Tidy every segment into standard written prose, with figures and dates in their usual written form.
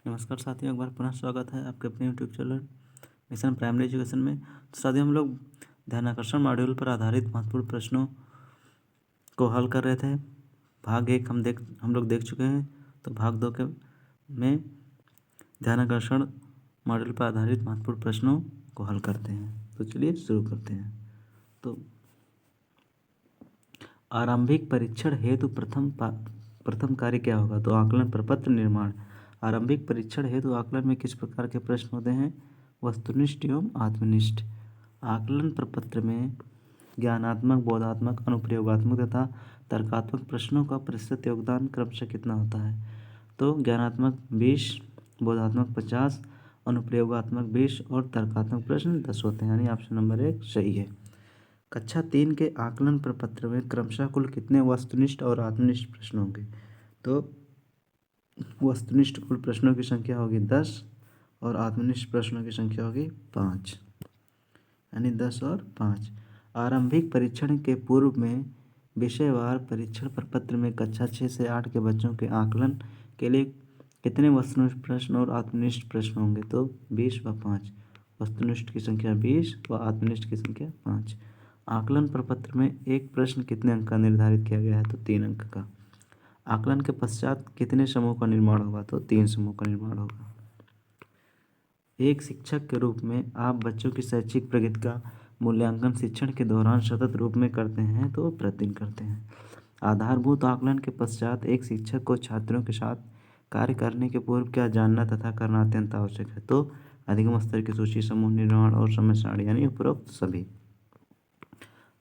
नमस्कार साथियों, एक बार पुनः स्वागत है आपके अपने YouTube channel mission primary education में। तो साथियों, हम लोग ध्यानाकर्षण मॉड्यूल पर आधारित महत्वपूर्ण प्रश्नों को हल कर रहे थे। भाग 1 हम लोग देख चुके हैं। तो भाग 2 के में ध्यानाकर्षण मॉड्यूल पर आधारित महत्वपूर्ण प्रश्नों को हल करते हैं। तो चलिए शुरू करते हैं। तो आरंभिक परीक्षण हेतु प्रथम कार्य क्या होगा? तो आकलन प्रपत्र निर्माण। आरंभिक परीक्षण हेतु आकलन में किस प्रकार के प्रश्न होते हैं? वस्तुनिष्ठ एवं आत्मनिष्ठ। आकलन प्रपत्र में ज्ञानात्मक, बोधात्मक, अनुप्रयोगात्मक तथा तर्कात्मक प्रश्नों का प्रतिशत योगदान क्रमशः कितना होता है? तो ज्ञानात्मक 20, बोधात्मक 50, अनुप्रयोगात्मक 20 और तर्कात्मक प्रश्न 10 होते हैं, यानी ऑप्शन नंबर 1 सही है। कक्षा 3 के आकलन प्रपत्र में क्रमशः कुल कितने वस्तुनिष्ठ और आत्मनिष्ठ प्रश्न होंगे? तो वस्तुनिष्ठ कुल प्रश्नों की संख्या होगी 10 और आत्मनिष्ठ प्रश्नों की संख्या होगी 5, यानी 10 और 5। आरंभिक परीक्षण के पूर्व में विषयवार परीक्षण प्रपत्र में कक्षा 6 से 8 के बच्चों के आकलन के लिए कितने वस्तुनिष्ठ प्रश्न और आत्मनिष्ठ प्रश्न होंगे? तो 20 व 5। वस्तुनिष्ठ की संख्या 20 व आत्मनिष्ठ की संख्या 5। आकलन प्रपत्र में एक प्रश्न कितने अंक का निर्धारित किया गया है? तो 3 अंक का। आकलन के पश्चात कितने समूह का निर्माण होगा? तो 3 समूह का निर्माण होगा। एक शिक्षक के रूप में आप बच्चों की शैक्षिक प्रगति का मूल्यांकन शिक्षण के दौरान सतत रूप में करते हैं तो प्रतिदिन करते हैं। आधारभूत आकलन के पश्चात एक शिक्षक को छात्रों के साथ कार्य करने के पूर्व क्या जानना तथा करना अत्यंत आवश्यक है? तो अधिगम स्तर की सूची, समूह निर्माण और समय सारणी, यानी उपरोक्त सभी।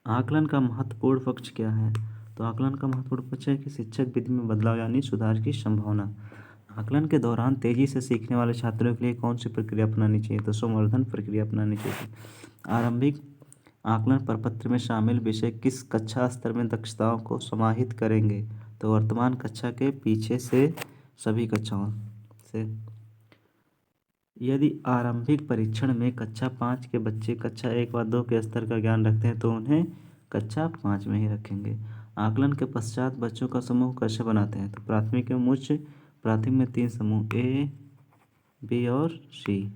आकलन का महत्वपूर्ण पक्ष क्या है? तो आकलन का महत्वपूर्ण पक्ष है कि शिक्षक विधि में बदलाव यानी सुधार की संभावना। आकलन के दौरान तेजी से सीखने वाले छात्रों के लिए कौन सी प्रक्रिया अपनानी चाहिए? तो संवर्धन प्रक्रिया अपनानी चाहिए। आरंभिक आकलन प्रपत्र में शामिल विषय किस कक्षा स्तर में दक्षताओं को समाहित करेंगे? तो वर्तमान कक्षा के पीछे से सभी कक्षाओं से। यदि आरंभिक परीक्षण में कक्षा 5 के बच्चे कक्षा 1 व 2 के स्तर का ज्ञान रखते हैं तो उन्हें कक्षा 5 में ही रखेंगे। आकलन के पश्चात बच्चों का समूह कैसे बनाते हैं? तो प्राथमिक एवं उच्च प्राथमिक में 3 समूह, ए, बी और सी।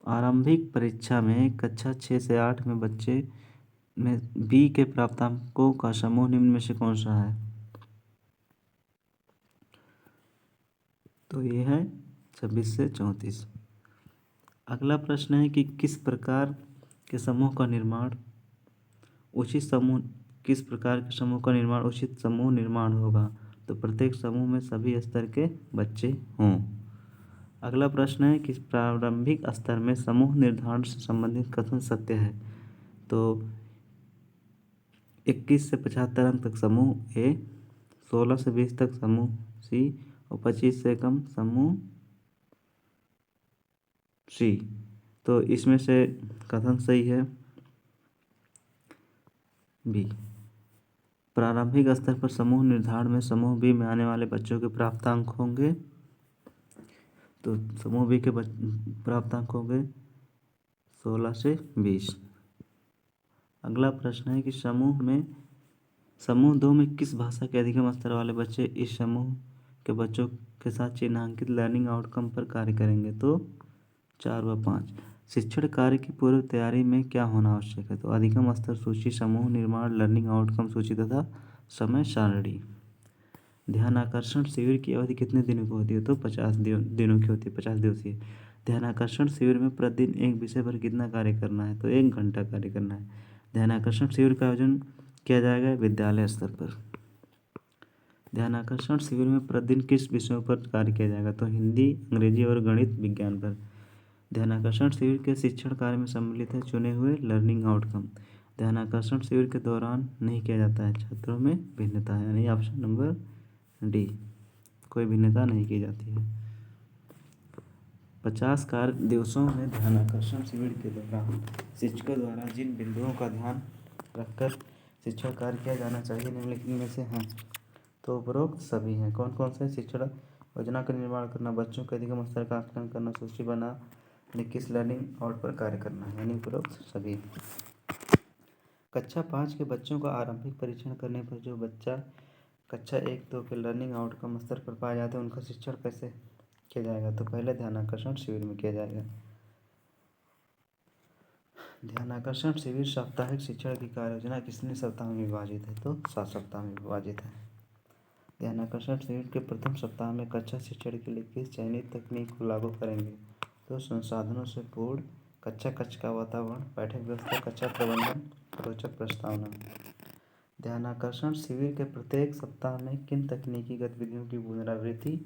आरंभिक परीक्षा में कक्षा 6 से 8 में बच्चे में बी के प्राप्तांकों का समूह निम्न में से कौन सा है? तो ये है 26 से 34। अगला प्रश्न है कि किस प्रकार के समूह का निर्माण उचित समूह किस प्रकार के समूह का निर्माण उचित समूह निर्माण होगा? तो प्रत्येक समूह में सभी स्तर के बच्चे हों। अगला प्रश्न है कि प्रारंभिक स्तर में समूह निर्धारण से संबंधित कथन सत्य है? तो 21 से 75 अंक तक समूह ए, 16 से 20 तक समूह सी और 25 से कम समूह सी। तो इसमें से कथन सही है बी। प्रारंभिक स्तर पर समूह निर्धारण में समूह बी में आने वाले बच्चों के प्राप्तांक होंगे। तो समूह बी के प्राप्तांक होंगे 16 से 20। अगला प्रश्न है कि समूह 2 में किस भाषा के अधिगम स्तर वाले बच्चे इस समूह के बच्चों के साथ चिन्हांकित लर्निंग आउटकम पर कार्य करेंगे? तो 4 व 5। शिक्षण कार्य की पूर्व तैयारी में क्या होना आवश्यक है? तो अधिगम स्तर सूची, समूह निर्माण, लर्निंग आउटकम सूची तथा समय सारणी। ध्यानाकर्षण शिविर की अवधि कितने दिनों की होती है? तो 50 दिनों की होती है, 50 दिवसीय। ध्यानाकर्षण शिविर में प्रतिदिन एक विषय पर कितना कार्य करना है? तो 1 घंटा कार्य करना है। ध्यानाकर्षण शिविर का आयोजन किया जाएगा विद्यालय स्तर पर। ध्यानाकर्षण शिविर में प्रतिदिन किस विषयों पर कार्य किया जाएगा? तो हिंदी, अंग्रेजी और गणित विज्ञान पर। ध्यानाकर्षण शिविर के शिक्षण कार्य में सम्मिलित है चुने हुए लर्निंग आउटकम। ध्यानाकर्षण शिविर के दौरान नहीं किया जाता है छात्रों में भिन्नता है, यानी ऑप्शन नंबर डी, कोई भिन्नता नहीं की जाती है। 50 कार्य दिवसों में ध्यानाकर्षण शिविर के दौरान शिक्षकों द्वारा जिन बिंदुओं का ध्यान रखकर शिक्षण कार्य किया जाना चाहिए निम्नलिखित में से हैं? तो उपरोक्त सभी हैं। कौन कौन से? शिक्षण योजना का निर्माण करना, बच्चों के अधिगम स्तर का आकलन करना, सूची बना किस लर्निंग आउट पर कार्य करना है, यानी उपरोक्त सभी। कक्षा 5 के बच्चों का आरंभिक परीक्षण करने पर जो बच्चा कक्षा 1-2 के लर्निंग आउटकम स्तर पर पाए जाते हैं उनका शिक्षण कैसे किया जाएगा? तो पहले ध्यानाकर्षण शिविर में किया जाएगा। ध्यानाकर्षण शिविर साप्ताहिक शिक्षण की कार्ययोजना कितने सप्ताह में विभाजित है? तो 7 सप्ताह में विभाजित है। ध्यानाकर्षण शिविर के प्रथम सप्ताह में कक्षा शिक्षण के लिए किस चयनित तकनीक को लागू करेंगे? तो संसाधनों से पूर्ण कक्ष का वातावरण, पाठ्य व्यवस्था, कक्षा प्रबंधन, रोचक प्रस्तावना। ध्यानाकर्षण शिविर के प्रत्येक सप्ताह में किन तकनीकी गतिविधियों की पुनरावृत्ति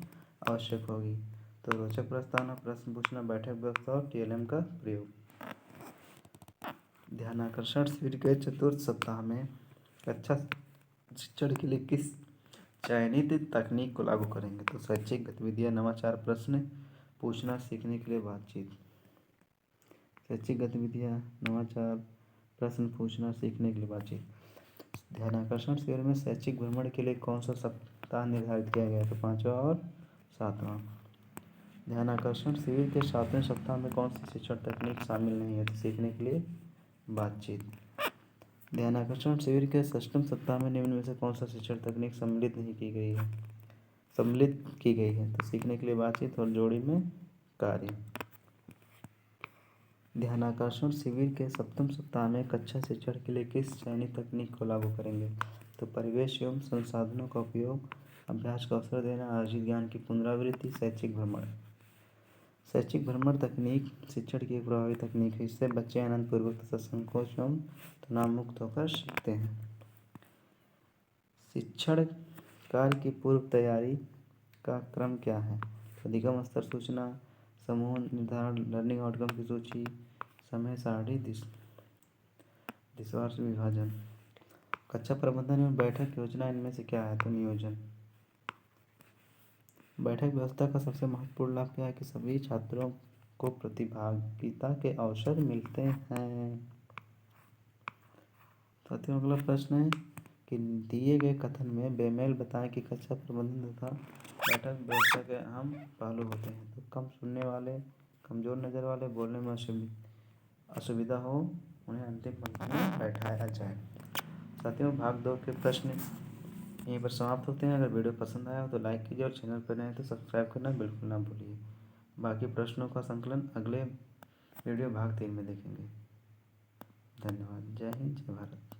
आवश्यक होगी? तो रोचक प्रस्तावना, प्रश्न पूछना, बैठक व्यवस्था और TLM का प्रयोग। ध्यानाकर्षण शिविर के चतुर्थ सप्ताह में कक्षा शिक्षण के लिए किस चयनित तकनीक को लागू करेंगे? तो शैक्षिक गतिविधियाँ, नवाचार, प्रश्न पूछना, सीखने के लिए बातचीत। शैक्षिक गतिविधियाँ, नवाचार, प्रश्न पूछना, सीखने के लिए बातचीत। ध्यानाकर्षण शिविर में शैक्षिक भ्रमण के लिए कौन सा सप्ताह निर्धारित किया गया है? तो 5वां और 7वां। ध्यानाकर्षण शिविर के 7वें सप्ताह में कौन सी शिक्षण तकनीक शामिल नहीं है? तो सीखने के लिए बातचीत। ध्यानाकर्षण शिविर के 6वें सप्ताह में निम्न में से कौन सा शिक्षण तकनीक सम्मिलित की गई है? तो सीखने के लिए बातचीत और जोड़ी में कार्य। ध्यानाकर्षण शिविर के 7वें सप्ताह में कक्षा शिक्षण के लिए किस चयनित तकनीक को लागू करेंगे? तो परिवेश एवं संसाधनों का उपयोग, अभ्यास का अवसर देना, अर्जित ज्ञान की पुनरावृत्ति, शैक्षिक भ्रमण। शैक्षिक भ्रमण तकनीक शिक्षण की एक प्रभावी तकनीक है। इससे बच्चे आनंदपूर्वक तथा संकोच एवं तनाव मुक्त होकर सीखते हैं। शिक्षण कार्य की पूर्व तैयारी का क्रम क्या है? अधिगम स्तर सूचना, समूह निर्धारण, लर्निंग आउटकम की सूची, समय सारणी, दिशा विभाजन। कक्षा प्रबंधन एवं बैठक योजना इनमें से क्या है? तो नियोजन। बैठक व्यवस्था का सबसे महत्वपूर्ण लाभ क्या है? कि सभी छात्रों को प्रतिभागिता के अवसर मिलते हैं। साथियों, अगला प्रश्न है कि दिए गए कथन में बेमेल बताएं कि कक्षा प्रबंधन तथा बैठक व्यवस्था के अहम पहलू होते हैं। तो कम सुनने वाले, कमजोर नज़र वाले, बोलने में असुविधा हो, उन्हें अंतिम पंक्ति में बैठाया जाए। साथियों, भाग 2 के प्रश्न यहीं पर समाप्त होते हैं। अगर वीडियो पसंद आया हो तो लाइक कीजिए और चैनल पर नए हैं तो सब्सक्राइब करना बिल्कुल ना भूलिए। बाकी प्रश्नों का संकलन अगले वीडियो भाग 3 में देखेंगे। धन्यवाद। जय हिंद, जय भारत।